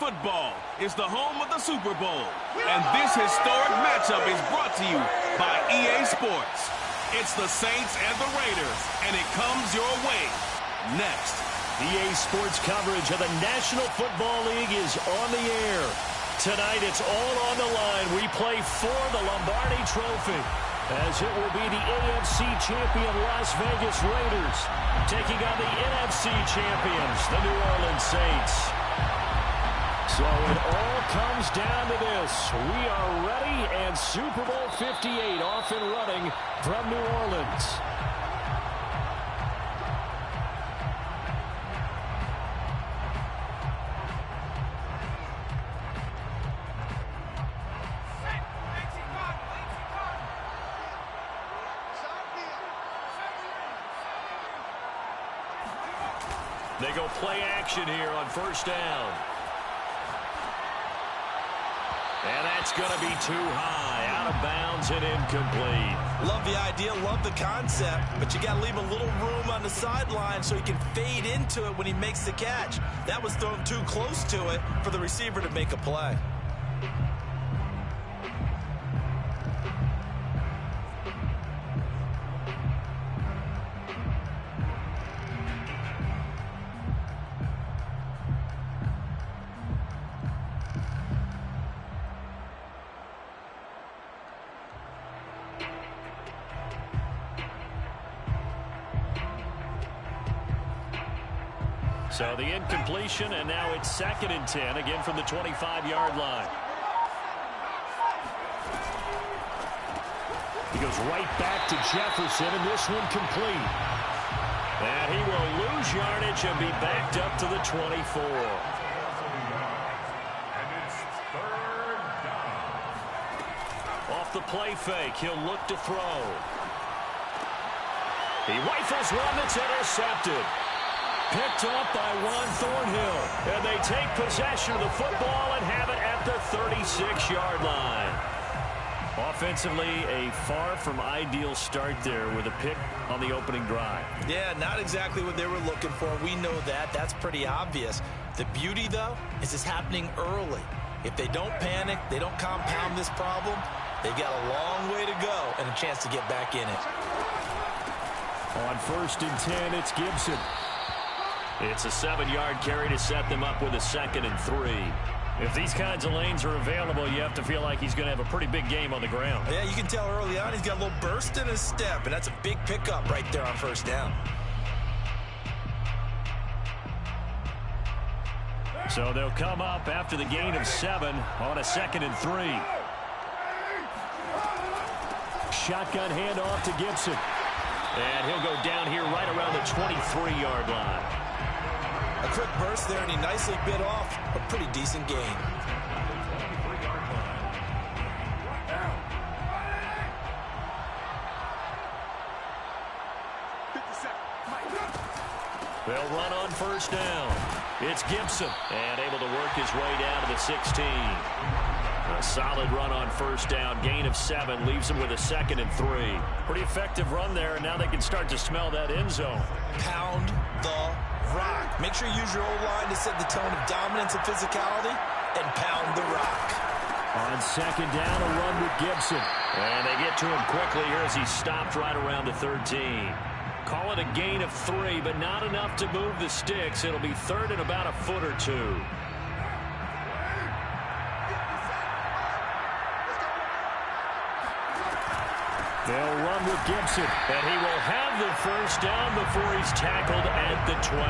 football is the home of the Super Bowl. And this historic matchup is brought to you by EA Sports. It's the Saints and the Raiders, and it comes your way next. EA Sports coverage of the National Football League is on the air. Tonight, it's all on the line. We play for the Lombardi Trophy, as it will be the AFC champion Las Vegas Raiders taking on the NFC champions, the New Orleans Saints. So it all comes down to this. We are ready, and Super Bowl 58 off and running from New Orleans. They go play action here on first down. And that's going to be too high, out of bounds and incomplete. Love the idea, love the concept, but you got to leave a little room on the sideline so he can fade into it when he makes the catch. That was thrown too close to it for the receiver to make a play. So the incompletion, and now it's 2nd and 10, again from the 25-yard line. He goes right back to Jefferson, and this one complete. And he will lose yardage and be backed up to the 24. And it's 3rd down. Off the play fake, he'll look to throw. He rifles one that's intercepted. Picked off by Juan Thornhill. And they take possession of the football and have it at the 36-yard line. Offensively, a far from ideal start there with a pick on the opening drive. Yeah, not exactly what they were looking for. We know that. That's pretty obvious. The beauty, though, is it's happening early. If they don't panic, they don't compound this problem, they've got a long way to go and a chance to get back in it. On 1st and 10, it's Gibson. It's a 7-yard carry to set them up with a 2nd and 3. If these kinds of lanes are available, you have to feel like he's going to have a pretty big game on the ground. Yeah, you can tell early on he's got a little burst in his step, and that's a big pickup right there on 1st down. So they'll come up after the gain of 7 on a 2nd and 3. Shotgun handoff to Gibson. And he'll go down here right around the 23-yard line. A quick burst there, and he nicely bit off a pretty decent gain. They'll run on 1st down. It's Gibson, and able to work his way down to the 16. A solid run on 1st down. Gain of 7 leaves him with a 2nd and 3. Pretty effective run there, and now they can start to smell that end zone. Pound the rock. Make sure you use your O-line to set the tone of dominance and physicality, and pound the rock. On 2nd down, a run with Gibson. And they get to him quickly here as he stopped right around the 13. Call it a gain of 3, but not enough to move the sticks. It'll be 3rd and about a foot or 2. They'll run with Gibson, and he will have the 1st down before he's tackled at the 12.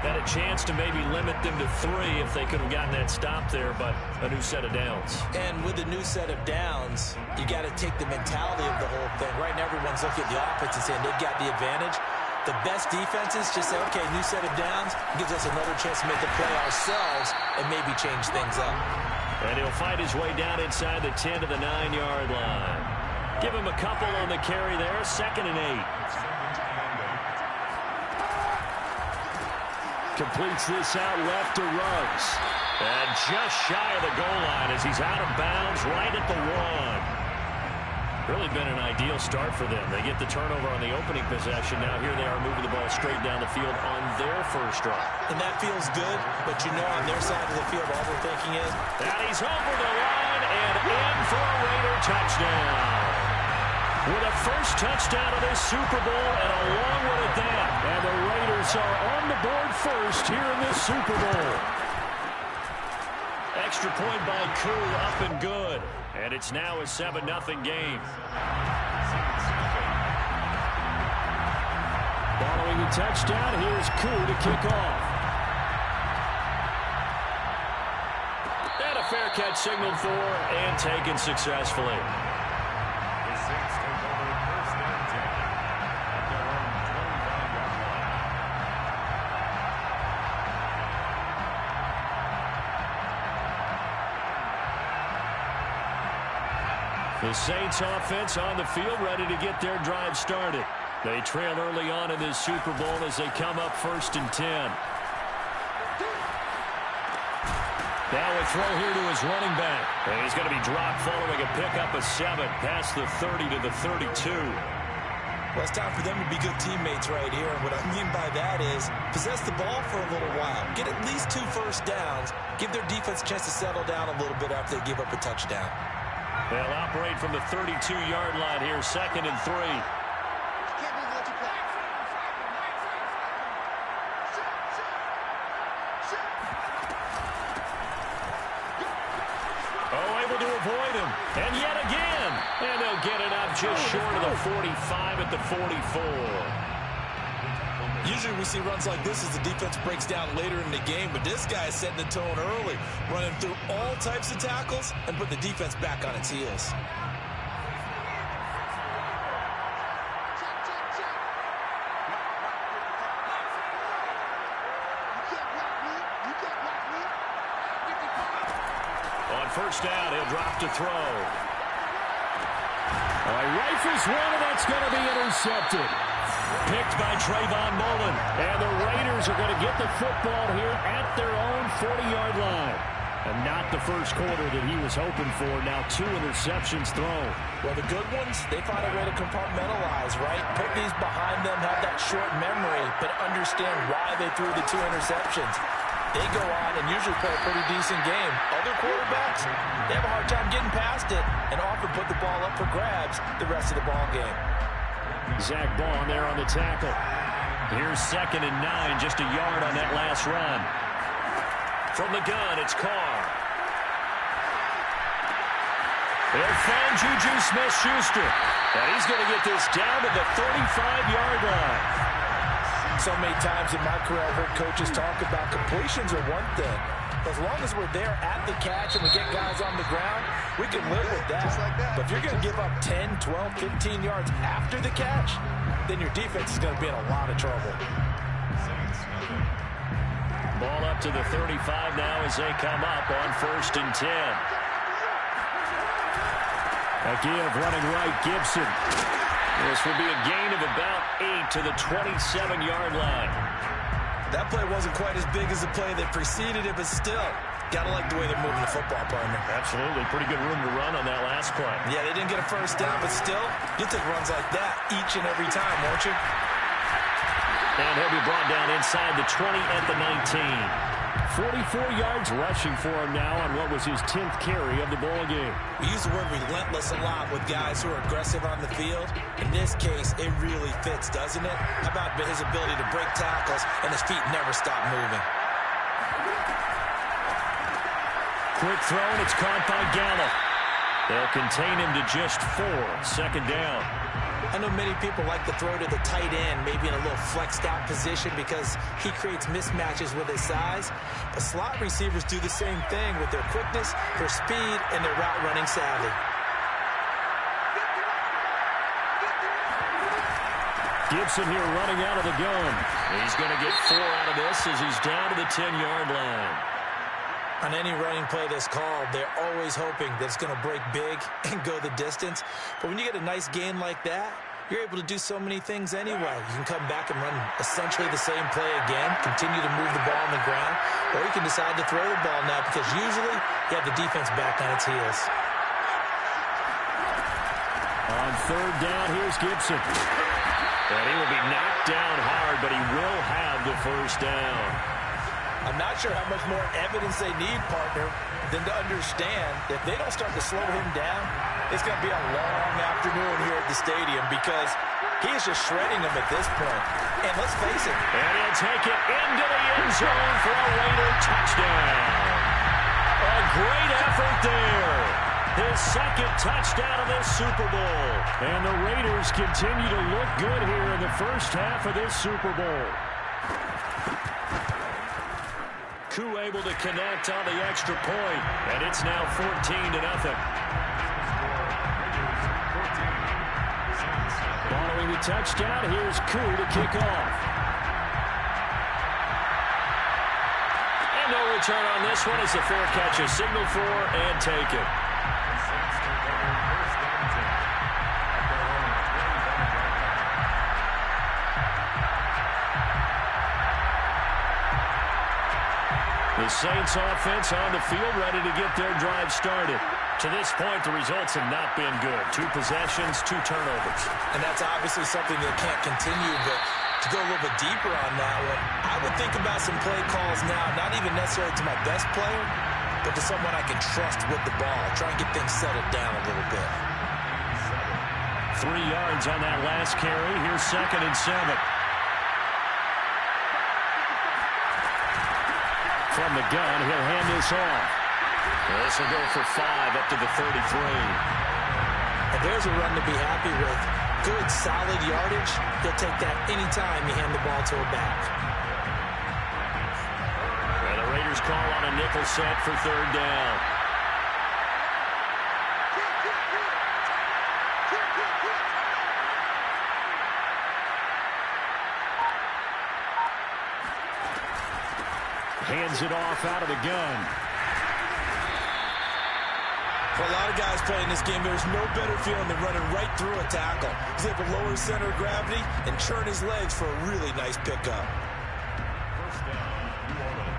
Had a chance to maybe limit them to 3 if they could have gotten that stop there, but a new set of downs. And with a new set of downs, you got to take the mentality of the whole thing. Right now, everyone's looking at the offense and saying they've got the advantage. The best defenses just say, okay, new set of downs, gives us another chance to make the play ourselves and maybe change things up. And he'll fight his way down inside the 10 to the 9-yard line. Give him a couple on the carry there, 2nd and 8. Completes this out left to Ruggs. And just shy of the goal line as he's out of bounds right at the 1. Really been an ideal start for them. They get the turnover on the opening possession. Now here they are moving the ball straight down the field on their first drive. And that feels good, but you know on their side of the field, all they're thinking is, that he's over the line and in for a Raider touchdown. With a first touchdown of this Super Bowl and a long one at that. And the Raiders are on the board first here in this Super Bowl. Extra point by Koo, up and good. And it's now a 7-0 game. Following the touchdown, here's Koo to kick off. And a fair catch signaled for and taken successfully. The Saints take over first and 10 at their own 25-yard line. The Saints offense on the field, ready to get their drive started. They trail early on in this Super Bowl as they come up 1st and 10. Now a throw here to his running back. And he's going to be dropped following a pickup of 7 past the 30 to the 32. well, it's time for them to be good teammates right here. And what I mean by that is possess the ball for a little while. Get at least 2 first downs. Give their defense a chance to settle down a little bit after they give up a touchdown. They'll operate from the 32-yard line here, 2nd and 3. Oh, able to avoid him. And yet again. And they'll get it up just short of the 45 at the 44. Usually we see runs like this as the defense breaks down later in the game, but this guy is setting the tone early, running through all types of tackles and put the defense back on its heels. On first down, he'll drop to throw. Rifles one, and that's going to be intercepted. Picked by Trayvon Mullen. And the Raiders are going to get the football here at their own 40-yard line. And not the first quarter that he was hoping for. Now 2 interceptions thrown. Well, the good ones, they find a way to compartmentalize, right? Put these behind them, have that short memory, but understand why they threw the 2 interceptions. They go on and usually play a pretty decent game. Other quarterbacks, they have a hard time getting past it and often put the ball up for grabs the rest of the ball game. Zach Baugh there on the tackle. Here's 2nd and 9, just a yard on that last run. From the gun, it's Carr. They'll find Juju Smith-Schuster. And he's going to get this down to the 35-yard line. So many times in my career I've heard coaches talk about completions are one thing. As long as we're there at the catch and we get guys on the ground, we can live with that. But if you're going to give up 10, 12, 15 yards after the catch, then your defense is going to be in a lot of trouble. Ball up to the 35 now as they come up on 1st and 10. A give running right, Gibson. This will be a gain of about 8 to the 27-yard line. That play wasn't quite as big as the play that preceded it, but still, got to like the way they're moving the football, partner. Absolutely. Pretty good room to run on that last play. Yeah, they didn't get a first down, but still, you'll take runs like that each and every time, won't you? And he'll be brought down inside the 20 at the 19. 44 yards rushing for him now on what was his 10th carry of the ball game. We use the word relentless a lot with guys who are aggressive on the field. In this case, it really fits, doesn't it? How about his ability to break tackles and his feet never stop moving? Quick throw, and it's caught by Gallup. They'll contain him to just 4. 2nd down. I know many people like to throw to the tight end, maybe in a little flexed out position because he creates mismatches with his size. But slot receivers do the same thing with their quickness, their speed, and their route running savvy. Gibson here running out of the gun. He's going to get 4 out of this as he's down to the 10-yard line. On any running play that's called, they're always hoping that it's going to break big and go the distance. But when you get a nice gain like that, you're able to do so many things anyway. You can come back and run essentially the same play again, continue to move the ball on the ground, or you can decide to throw the ball now because usually you have the defense back on its heels. On third down, here's Gibson. And he will be knocked down hard, but he will have the first down. I'm not sure how much more evidence they need, partner, than to understand if they don't start to slow him down, it's going to be a long afternoon here at the stadium because he is just shredding them at this point. And let's face it. And he'll take it into the end zone for a Raider touchdown. A great effort there. His second touchdown of this Super Bowl. And the Raiders continue to look good here in the first half of this Super Bowl. Koo able to connect on the extra point, and it's now 14-0. Following the touchdown, here's Koo to kick off. And no return on this one as the fair catch is signaled for and taken. The Saints offense on the field ready to get their drive started. To this point, the results have not been good. 2 possessions, 2 turnovers. And that's obviously something that can't continue, but to go a little bit deeper on that one, I would think about some play calls now, not even necessarily to my best player, but to someone I can trust with the ball. Try and get things settled down a little bit. 3 yards on that last carry. Here's 2nd and 7. From the gun, he'll hand this off. This will go for 5 up to the 33. And there's a run to be happy with. Good, solid yardage. He'll take that anytime you hand the ball to a back. And the Raiders call on a nickel set for 3rd down. Hands it off out of the gun. For a lot of guys playing this game, there's no better feeling than running right through a tackle. He's able to lower his center of gravity and churn his legs for a really nice pickup. First down, New Orleans.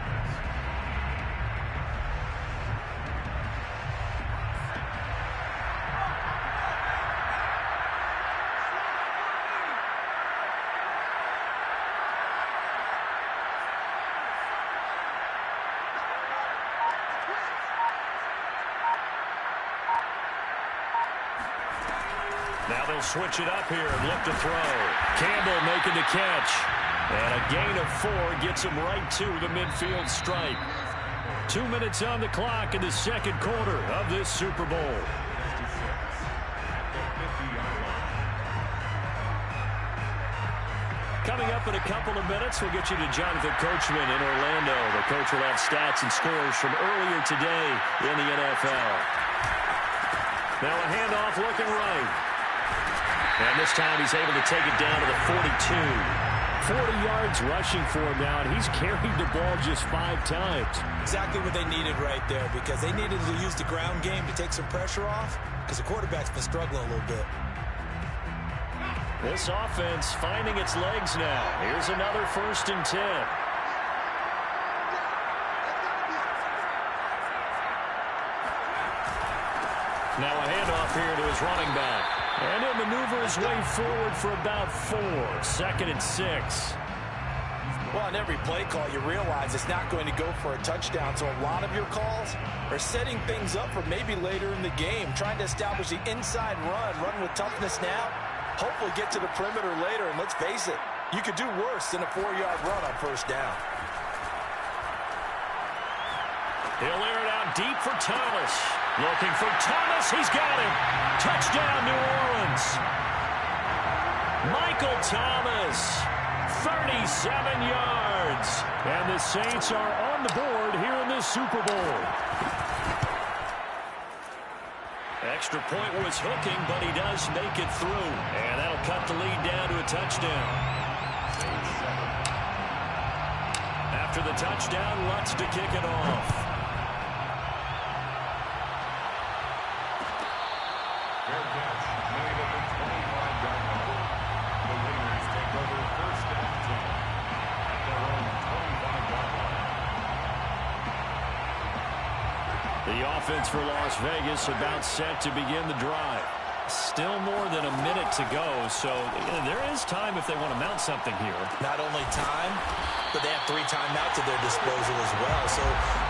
Now they'll switch it up here and look to throw. Campbell making the catch. And a gain of 4 gets him right to the midfield stripe. 2 minutes on the clock in the 2nd quarter of this Super Bowl. Coming up in a couple of minutes, we'll get you to Jonathan Coachman in Orlando. The coach will have stats and scores from earlier today in the NFL. Now a handoff looking right. And this time he's able to take it down to the 42. 40 yards rushing for him now, and he's carried the ball just 5 times. Exactly what they needed right there, because they needed to use the ground game to take some pressure off, because the quarterback's been struggling a little bit. This offense finding its legs now. Here's another 1st and 10. Now a handoff here to his running back. And he'll maneuver his way forward for about 4. 2nd and 6. Well, on every play call, you realize it's not going to go for a touchdown. So a lot of your calls are setting things up for maybe later in the game, trying to establish the inside run with toughness now, hopefully get to the perimeter later. And let's face it, you could do worse than a 4-yard run on 1st down. He'll air it out deep for Thomas. Looking for Thomas. He's got him. Touchdown, New Orleans. Michael Thomas, 37 yards. And the Saints are on the board here in this Super Bowl. Extra point was hooking, but he does make it through. And that'll cut the lead down to a touchdown. After the touchdown, Lutz to kick it off. Fair catch made at the 25-yard line. The Raiders take over 1st and 10 at their own 25-yard line. The offense for Las Vegas about set to begin the drive. Still more than a minute to go, so there is time if they want to mount something here. Not only time, but they have 3 timeouts at their disposal as well. So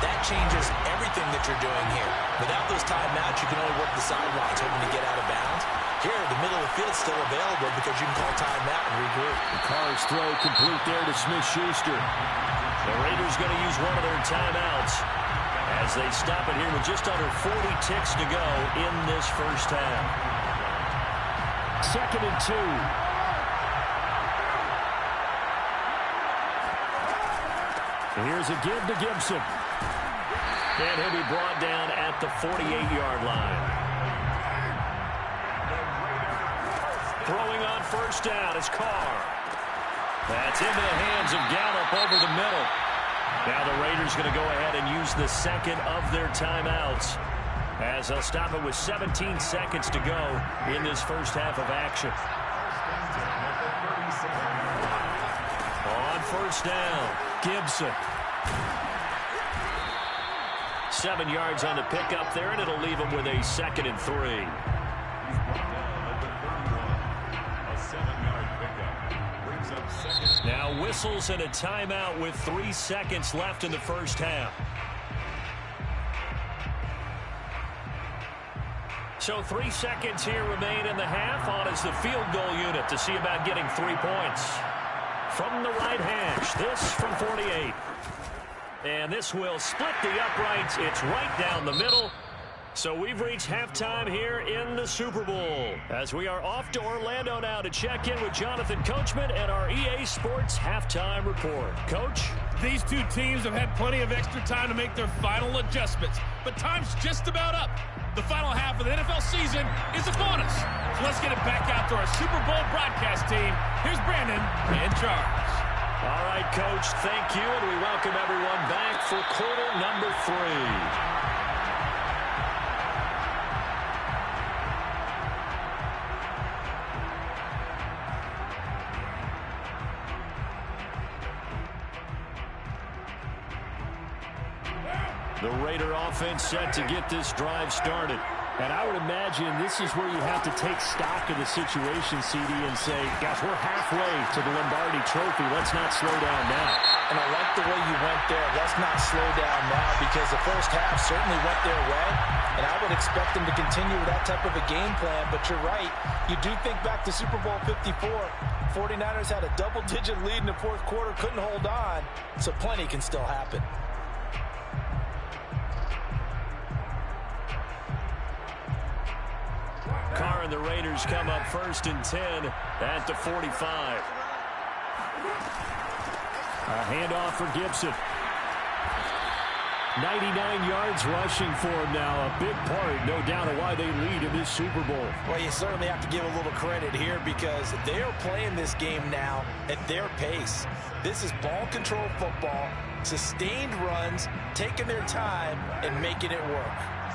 that changes everything that you're doing here. Without those timeouts, you can only work the sidelines, hoping to get out of bounds. Here, the middle of the field's still available because you can call timeout and regroup. The Carr's throw complete there to Smith-Schuster. The Raiders going to use one of their timeouts as they stop it here with just under 40 ticks to go in this first half. 2nd and 2. Here's a give to Gibson. And he'll be brought down at the 48-yard line. Throwing on first down is Carr. That's into the hands of Gallup over the middle. Now the Raiders going to go ahead and use the second of their timeouts as they'll stop it with 17 seconds to go in this first half of action. On first down, Gibson. 7 yards on the pickup there, and it'll leave him with a 2nd and 3. Now whistles and a timeout with 3 seconds left in the first half. So 3 seconds here remain in the half. On is the field goal unit to see about getting 3 points. From the right hash, this from 48. And this will split the uprights. It's right down the middle. So we've reached halftime here in the Super Bowl as we are off to Orlando now to check in with Jonathan Coachman and our EA Sports halftime report. Coach? These two teams have had plenty of extra time to make their final adjustments, but time's just about up. The final half of the NFL season is upon us. So let's get it back out to our Super Bowl broadcast team. Here's Brandon and Charles. All right, Coach, thank you, and we welcome everyone back for quarter number 3. The Raider offense set to get this drive started. And I would imagine this is where you have to take stock of the situation, CD, and say, gosh, we're halfway to the Lombardi Trophy. Let's not slow down now. And I like the way you went there. Let's not slow down now because the first half certainly went their way. And I would expect them to continue with that type of a game plan. But you're right. You do think back to Super Bowl 54. 49ers had a double-digit lead in the fourth quarter, couldn't hold on. So plenty can still happen. Carr and the Raiders come up 1st and 10 at the 45. A handoff for Gibson. 99 yards rushing for him now. A big part, no doubt, of why they lead in this Super Bowl. Well, you certainly have to give a little credit here because they are playing this game now at their pace. This is ball control football, sustained runs, taking their time, and making it work.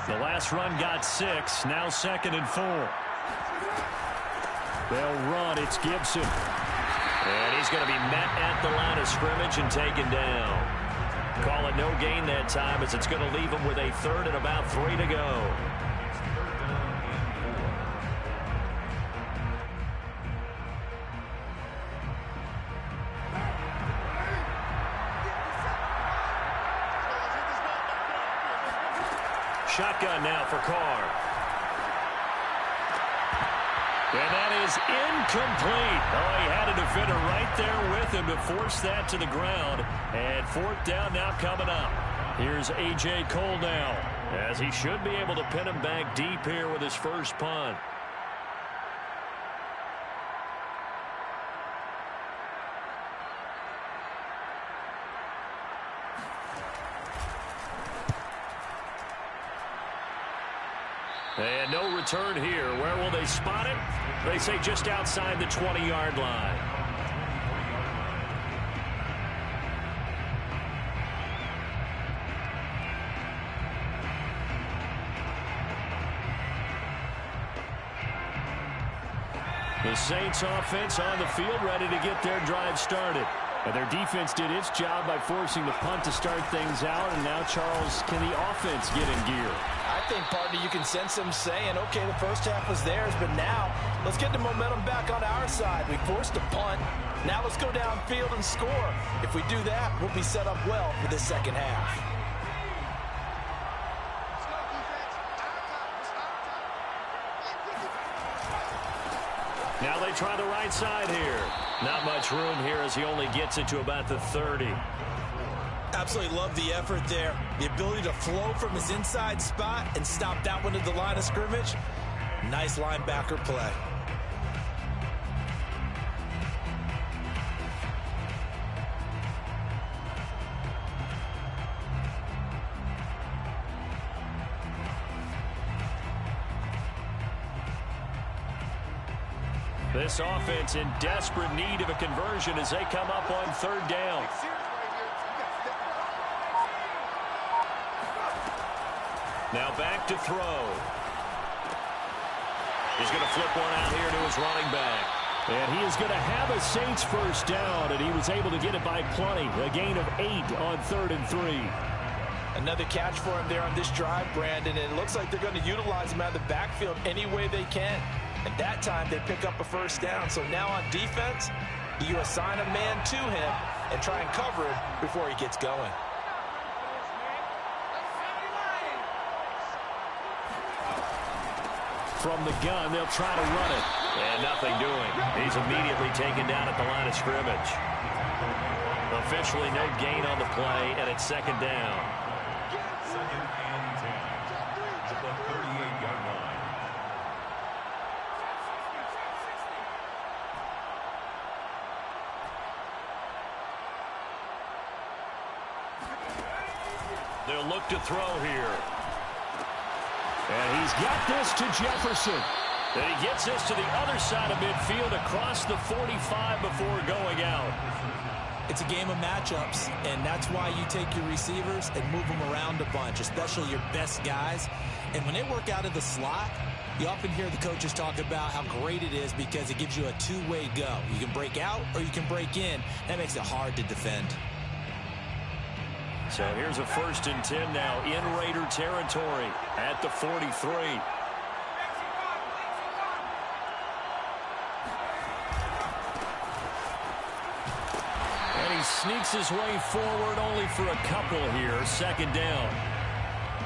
The last run got 6, now 2nd and 4. They'll run, it's Gibson. And he's going to be met at the line of scrimmage and taken down. Call it no gain that time as it's going to leave him with a 3rd and about 3 to go. Shotgun now for Carr. And that is incomplete. Oh, he had a defender right there with him to force that to the ground. And 4th down now coming up. Here's A.J. Cole now, as he should be able to pin him back deep here with his first punt. And no return here. Where will they spot it? They say just outside the 20-yard line. The Saints offense on the field ready to get their drive started. And their defense did its job by forcing the punt to start things out. And now, Charles, can the offense get in gear? I think, partner, you can sense them saying, okay, the first half was theirs, but now let's get the momentum back on our side. We forced a punt. Now let's go downfield and score. If we do that, we'll be set up well for this second half. Now they try the right side here. Not much room here as he only gets it to about the 30. Absolutely love the effort there. The ability to flow from his inside spot and stop that one at the line of scrimmage. Nice linebacker play. This offense in desperate need of a conversion as they come up on third down. Now back to throw. He's going to flip one out here to his running back. And he is going to have a Saints first down, and he was able to get it by plenty. A gain of 8 on 3rd and 3. Another catch for him there on this drive, Brandon, and it looks like they're going to utilize him out of the backfield any way they can. And that time they pick up a first down. So now on defense, you assign a man to him and try and cover him before he gets going. From the gun, they'll try to run it. And nothing doing. He's immediately taken down at the line of scrimmage. Officially no gain on the play, and it's second down. Second and 10 at the 38-yard line. They'll look to throw here. And he's got this to Jefferson. And he gets this to the other side of midfield across the 45 before going out. It's a game of matchups, and that's why you take your receivers and move them around a bunch, especially your best guys. And when they work out of the slot, you often hear the coaches talk about how great it is because it gives you a two-way go. You can break out or you can break in. That makes it hard to defend. So here's a 1st and 10 now in Raider territory at the 43. And he sneaks his way forward only for a couple here. Second down.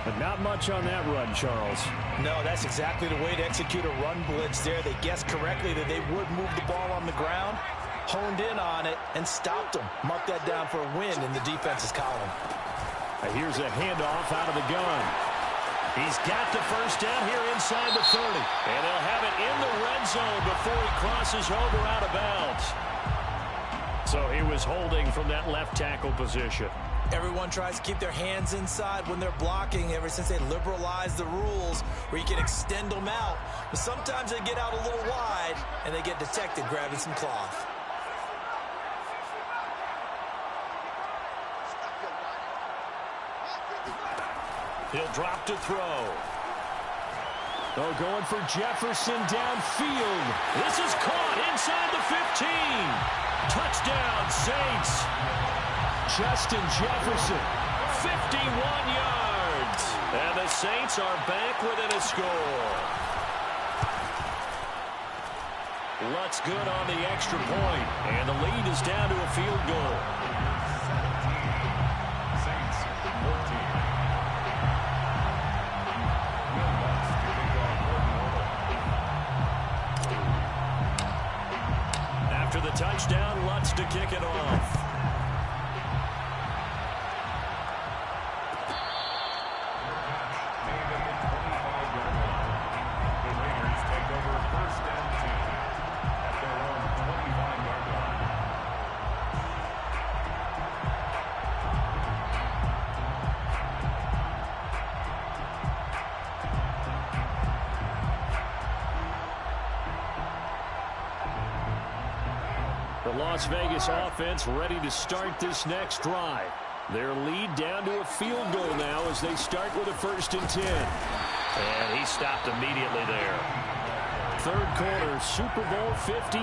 But not much on that run, Charles. No, that's exactly the way to execute a run blitz there. They guessed correctly that they would move the ball on the ground, honed in on it, and stopped them. Mark that down for a win in the defense's column. Here's a handoff out of the gun. He's got the first down here inside the 30. And they'll have it in the red zone before he crosses over out of bounds. So he was holding from that left tackle position. Everyone tries to keep their hands inside when they're blocking ever since they liberalized the rules where you can extend them out. But sometimes they get out a little wide and they get detected grabbing some cloth. He'll drop to throw. Oh, going for Jefferson downfield. This is caught inside the 15. Touchdown, Saints. Justin Jefferson, 51 yards. And the Saints are back within a score. Lutz good on the extra point. And the lead is down to a field goal. 17. Saints 14. After the touchdown, Lutz to kick it off. The Las Vegas offense ready to start this next drive. Their lead down to a field goal now as they start with a 1st and 10. And he stopped immediately there. Third quarter, Super Bowl 58.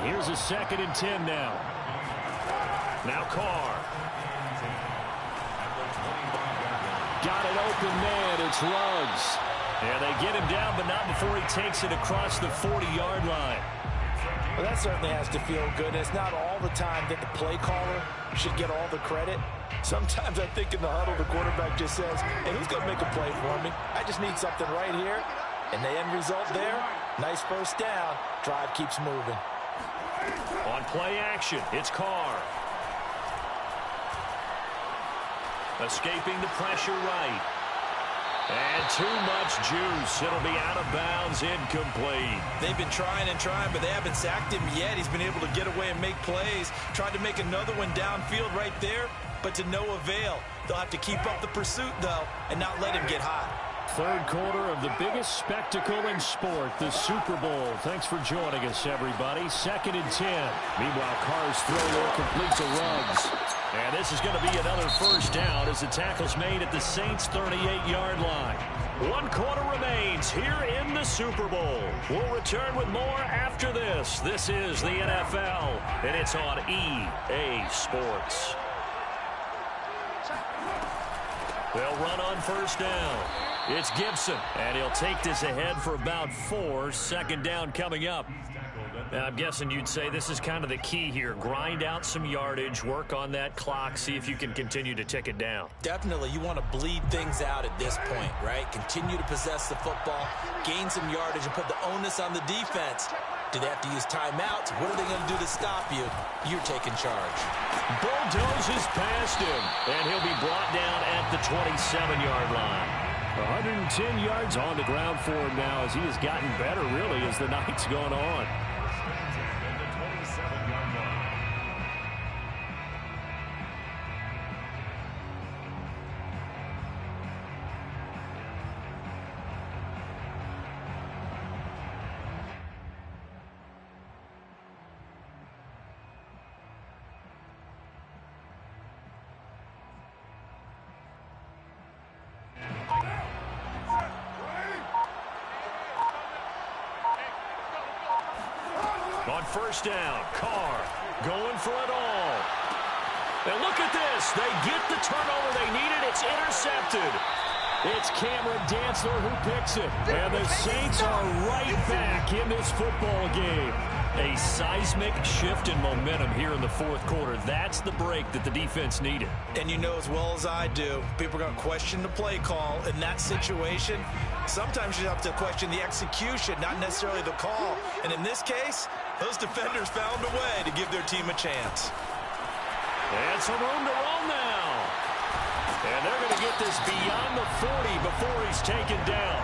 Here's a 2nd and 10 now. Now Carr. Got an open man. It's Ruggs. And they get him down, but not before he takes it across the 40-yard line. Well, that certainly has to feel good. It's not all the time that the play caller should get all the credit. Sometimes I think in the huddle, the quarterback just says, hey, who's going to make a play for me? I just need something right here. And the end result there, nice first down. Drive keeps moving. On play action, it's Carr. Escaping the pressure right. And too much juice. It'll be out of bounds, incomplete. They've been trying and trying, but they haven't sacked him yet. He's been able to get away and make plays. Tried to make another one downfield right there, but to no avail. They'll have to keep up the pursuit, though, and not let him get hot. Third quarter of the biggest spectacle in sport, the Super Bowl. Thanks for joining us, everybody. 2nd and 10. Meanwhile, Carr's throw there complete to Ruggs. And this is going to be another first down as the tackle's made at the Saints' 38-yard line. 1 quarter remains here in the Super Bowl. We'll return with more after this. This is the NFL, and it's on EA Sports. They'll run on first down. It's Gibson, and he'll take this ahead for about 4. 2nd down coming up. Now, I'm guessing you'd say this is kind of the key here. Grind out some yardage, work on that clock, see if you can continue to tick it down. Definitely, you want to bleed things out at this point, right? Continue to possess the football, gain some yardage, and put the onus on the defense. Do they have to use timeouts? What are they going to do to stop you? You're taking charge. Bulldozes past him, and he'll be brought down at the 27-yard line. 110 yards on the ground for him now as he has gotten better, really, as the night's gone on. On first down, Carr going for it all. And look at this. They get the turnover they needed. It's intercepted. It's Cameron Dantzler who picks it. And the Saints are right back in this football game. A seismic shift in momentum here in the 4th quarter. That's the break that the defense needed. And you know as well as I do, people are going to question the play call in that situation. Sometimes you have to question the execution, not necessarily the call. And in this case, those defenders found a way to give their team a chance. And some room to run now. And they're going to get this beyond the 40 before he's taken down.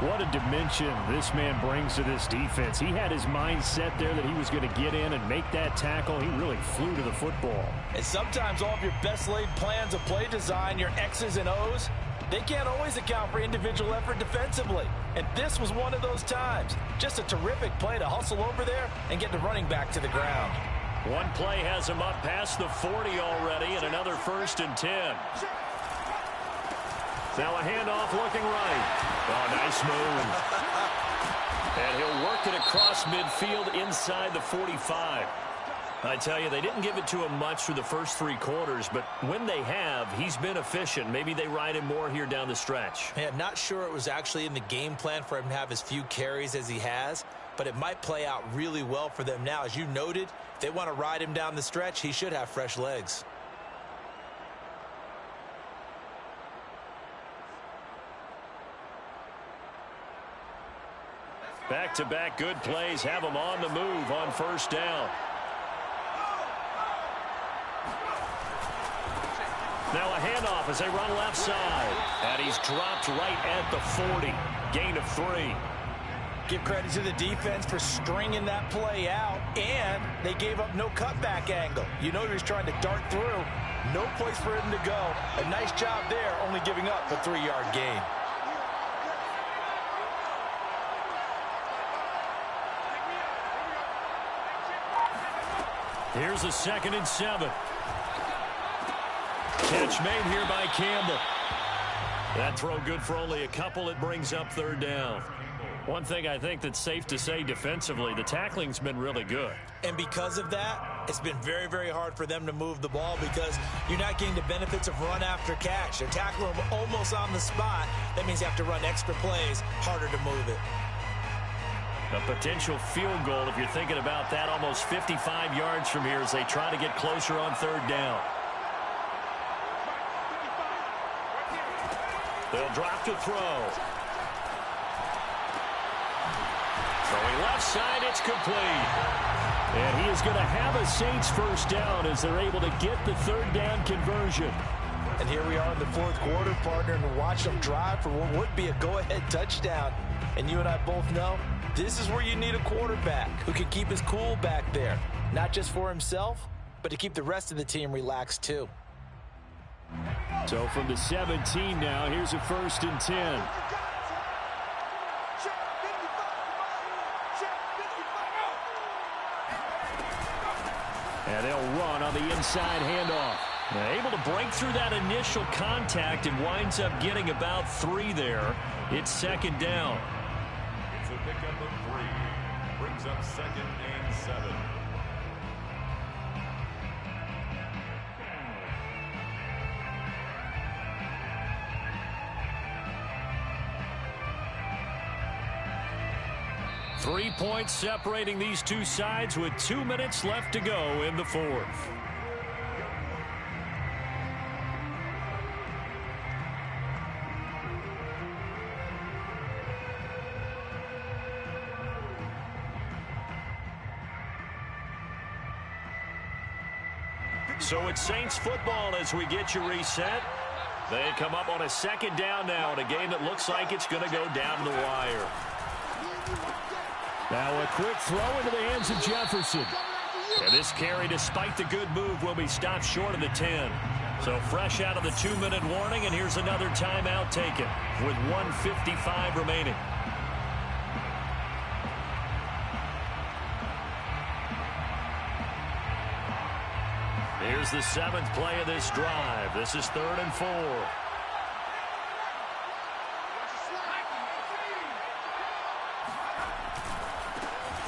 What a dimension this man brings to this defense. He had his mind set there that he was going to get in and make that tackle. He really flew to the football. And sometimes all of your best laid plans of play design, your X's and O's, they can't always account for individual effort defensively. And this was one of those times. Just a terrific play to hustle over there and get the running back to the ground. One play has him up past the 40 already, and another 1st and 10. Now a handoff looking right. Oh, nice move. And he'll work it across midfield inside the 45. I tell you, they didn't give it to him much through the first 3 quarters, but when they have, he's been efficient. Maybe they ride him more here down the stretch. Yeah, not sure it was actually in the game plan for him to have as few carries as he has, but it might play out really well for them now. As you noted, if they want to ride him down the stretch, he should have fresh legs. Back-to-back good plays have him on the move on first down. Now a handoff as they run left side. And he's dropped right at the 40. Gain of 3. Give credit to the defense for stringing that play out, and they gave up no cutback angle. You know he was trying to dart through. No place for him to go. A nice job there, only giving up a 3-yard gain. Here's a 2nd and 7. Catch made here by Campbell. That throw good for only a couple. It brings up 3rd down. One thing I think that's safe to say defensively, the tackling's been really good. And because of that, it's been very, very hard for them to move the ball because you're not getting the benefits of run after catch. They're tackling them almost on the spot. That means you have to run extra plays, harder to move it. A potential field goal, if you're thinking about that, almost 55 yards from here as they try to get closer on third down. They'll drop to throw. Throwing left side, it's complete. And he is going to have a Saints first down as they're able to get the third down conversion. And here we are in the fourth quarter, partner, and watch them drive for what would be a go-ahead touchdown. And you and I both know this is where you need a quarterback who can keep his cool back there. Not just for himself, but to keep the rest of the team relaxed too. So from the 17 now, here's a 1st and 10. And they'll run on the inside handoff. Able to break through that initial contact and winds up getting about 3 there. It's 2nd down. It's a pickup of 3. Brings up 2nd and 7. Three points separating these two sides with 2 minutes left to go in the fourth. So it's Saints football as we get you reset. They come up on a 2nd down now in a game that looks like it's going to go down the wire. Now a quick throw into the hands of Jefferson. And this carry, despite the good move, will be stopped short of the 10. So fresh out of the 2-minute warning, and here's another timeout taken with 1:55 remaining. Here's the 7th play of this drive. This is 3rd and 4.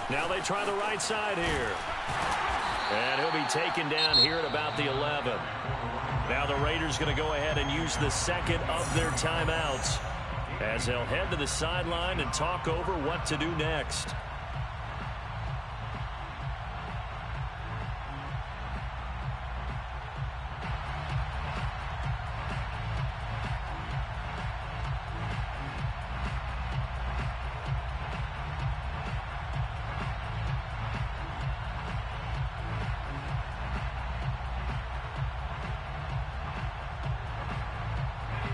Now they try the right side here. And he'll be taken down here at about the 11. Now the Raiders going to go ahead and use the 2nd of their timeouts as they'll head to the sideline and talk over what to do next.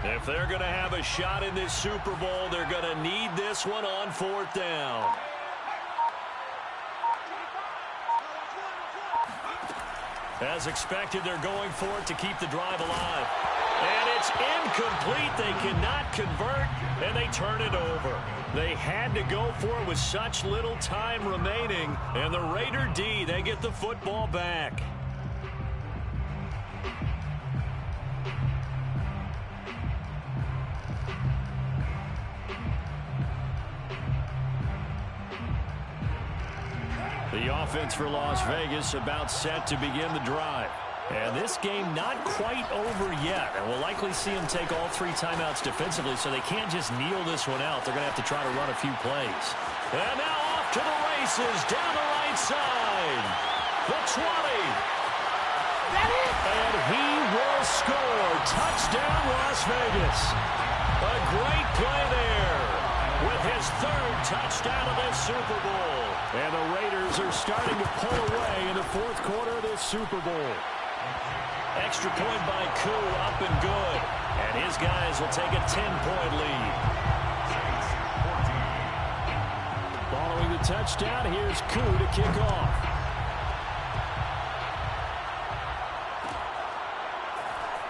If they're going to have a shot in this Super Bowl, they're going to need this one on 4th down. As expected, they're going for it to keep the drive alive. And it's incomplete. They cannot convert, and they turn it over. They had to go for it with such little time remaining. And the Raider D, they get the football back. The offense for Las Vegas about set to begin the drive. And this game not quite over yet. And we'll likely see them take all 3 timeouts defensively, so they can't just kneel this one out. They're going to have to try to run a few plays. And now off to the races down the right side. The 20. And he will score. Touchdown, Las Vegas. A great play there with his 3rd touchdown of this Super Bowl. And the Raiders are starting to pull away in the 4th quarter of this Super Bowl. Extra point by Koo, up and good. And his guys will take a 10-point lead. Following the touchdown, here's Koo to kick off.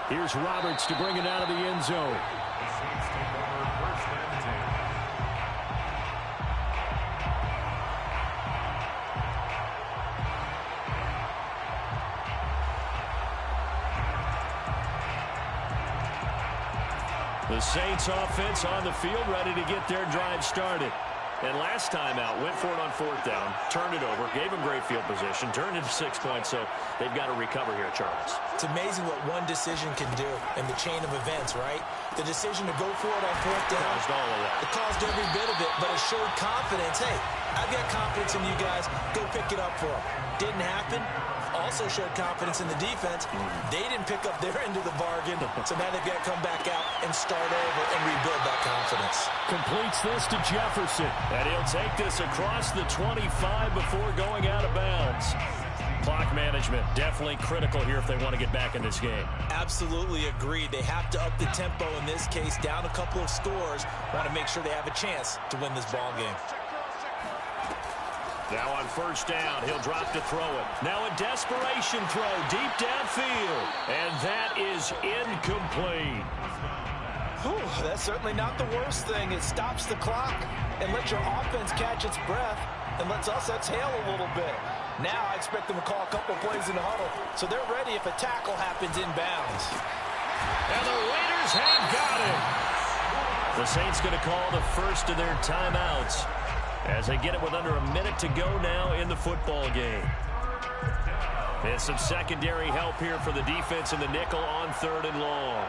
Here's Roberts to bring it out of the end zone. The Saints take over 1st and 10. The Saints offense on the field, ready to get their drive started. And last time out, went for it on 4th down, turned it over, gave them great field position, turned it 6 points, so they've got to recover here, Charles. It's amazing what one decision can do in the chain of events, right? The decision to go for it on 4th down. Caused all of that. It caused every bit of it, but it showed confidence. Hey, I've got confidence in you guys. Go pick it up for them. Didn't happen. Also showed confidence in the defense. They didn't pick up their end of the bargain, so now they've got to come back out and start over and rebuild that confidence. Completes this to Jefferson, and he'll take this across the 25 before going out of bounds. Clock management, definitely critical here if they want to get back in this game. Absolutely agreed. They have to up the tempo in this case, down a couple of scores. Want to make sure they have a chance to win this ball game. Now on 1st down, he'll drop to throw it. Now a desperation throw deep downfield, and that is incomplete. Whew, that's certainly not the worst thing. It stops the clock and lets your offense catch its breath and lets us exhale a little bit. Now I expect them to call a couple plays in the huddle, so they're ready if a tackle happens inbounds. And the Raiders have got him. The Saints going to call the first of their timeouts as they get it with under a minute to go now in the football game. And some secondary help here for the defense in the nickel on 3rd and long.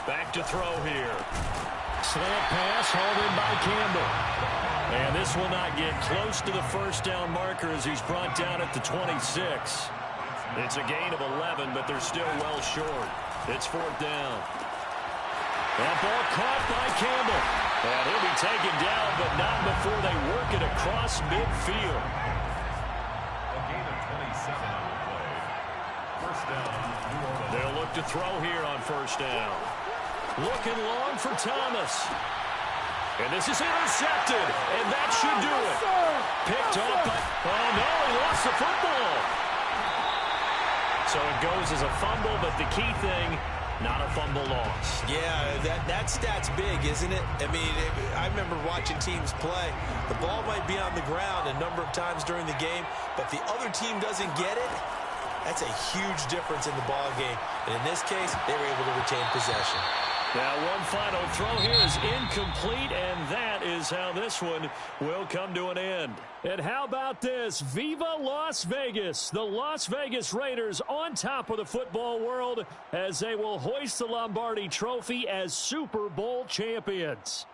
Back to throw here. Slant pass hauled in by Campbell. And this will not get close to the 1st down marker as he's brought down at the 26. It's a gain of 11, but they're still well short. It's 4th down. That ball caught by Campbell. And he'll be taken down, but not before they work it across midfield. A gain of 27 on the play. 1st down, New Orleans. They'll look to throw here on 1st down. Looking long for Thomas. And this is intercepted, and that should do it. Picked up by... Oh, no, he lost the football. So it goes as a fumble, but the key thing, not a fumble loss. Yeah, that stat's big, isn't it? I mean, I remember watching teams play. The ball might be on the ground a number of times during the game, but if the other team doesn't get it, that's a huge difference in the ball game. And in this case, they were able to retain possession. Now one final throw here is incomplete, and that is how this one will come to an end. And how about this? Viva Las Vegas! The Las Vegas Raiders on top of the football world as they will hoist the Lombardi Trophy as Super Bowl champions.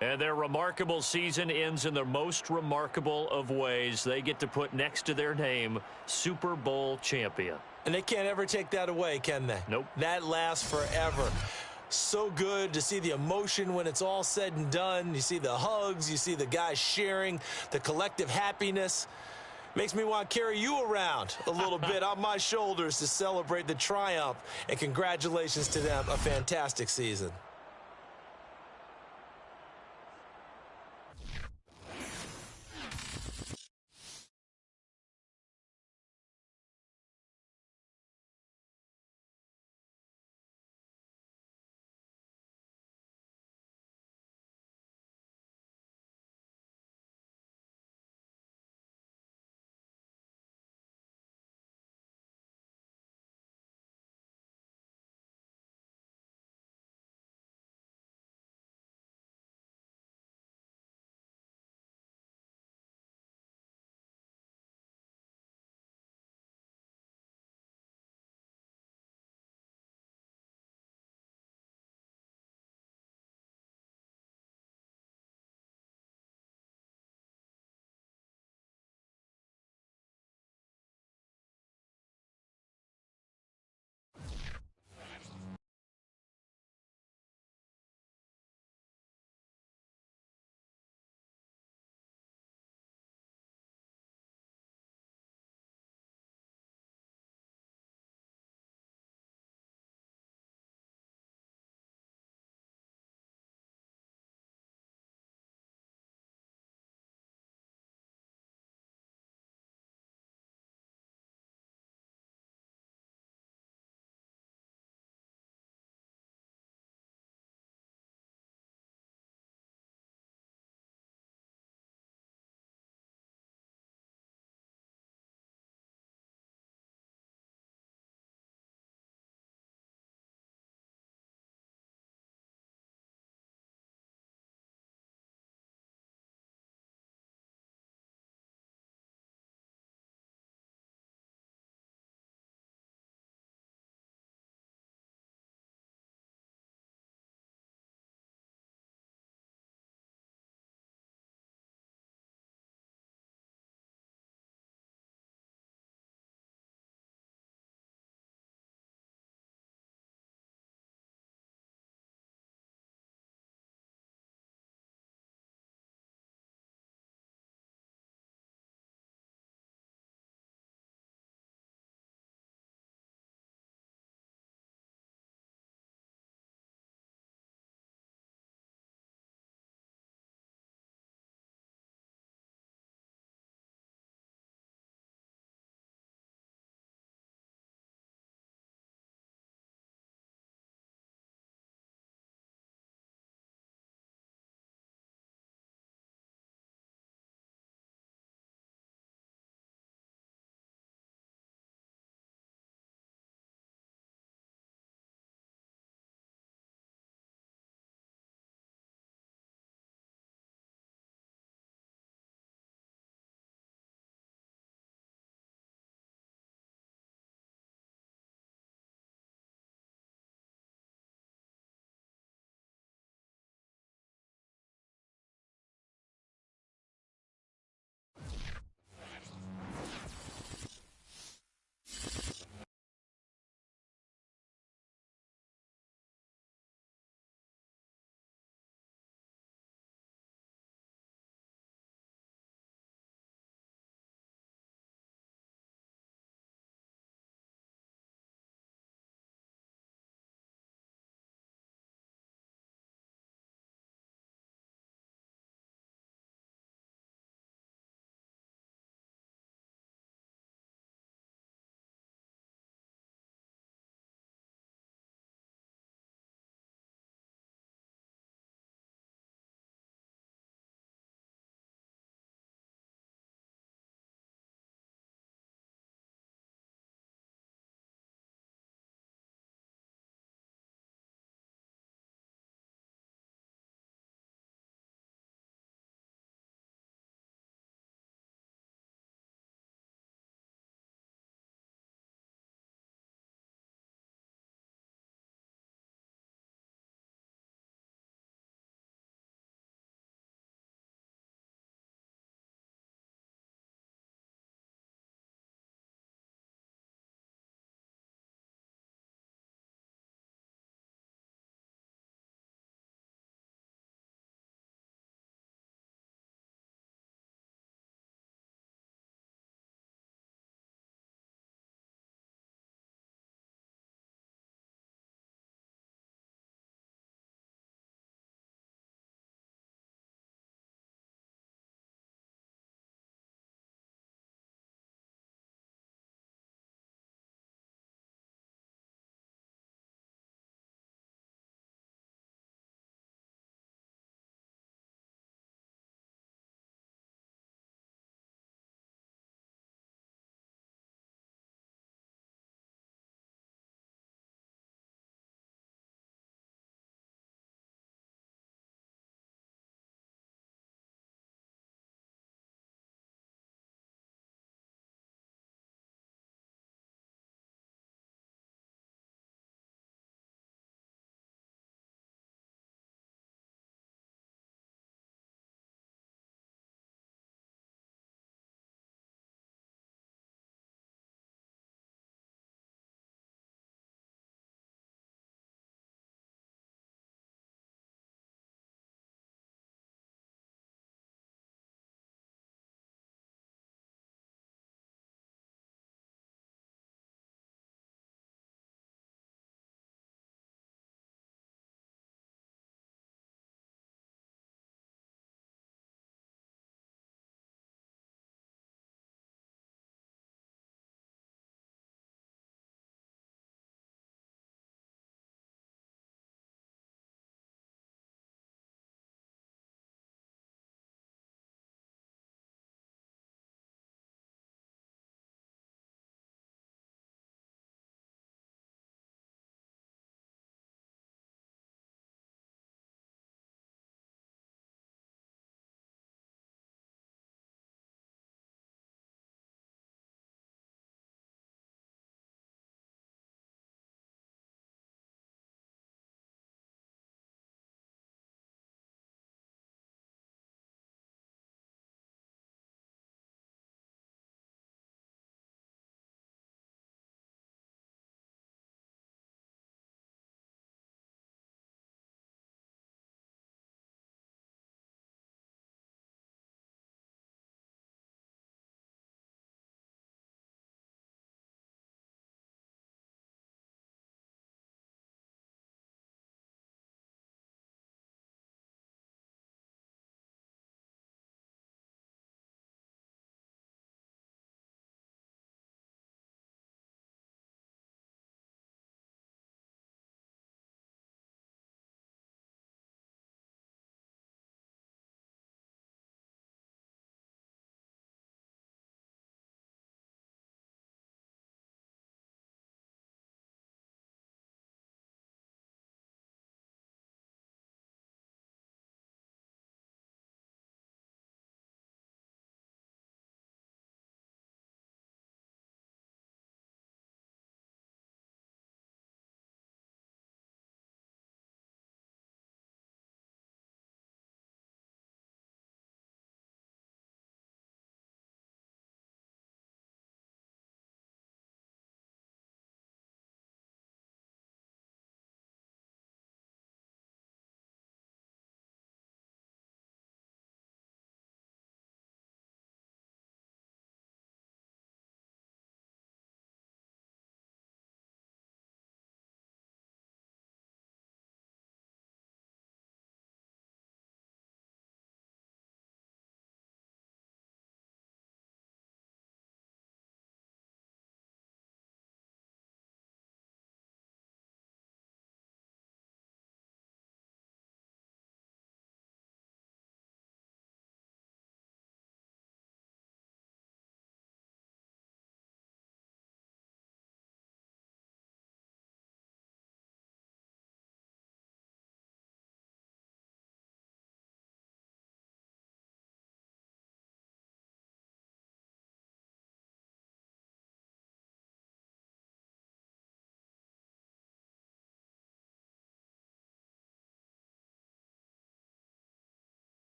And their remarkable season ends in the most remarkable of ways. They get to put next to their name, Super Bowl champion. And they can't ever take that away, can they? Nope. That lasts forever. So good to see the emotion when it's all said and done. You see the hugs. You see the guys sharing, the collective happiness. Makes me want to carry you around a little bit on my shoulders to celebrate the triumph. And congratulations to them. A fantastic season.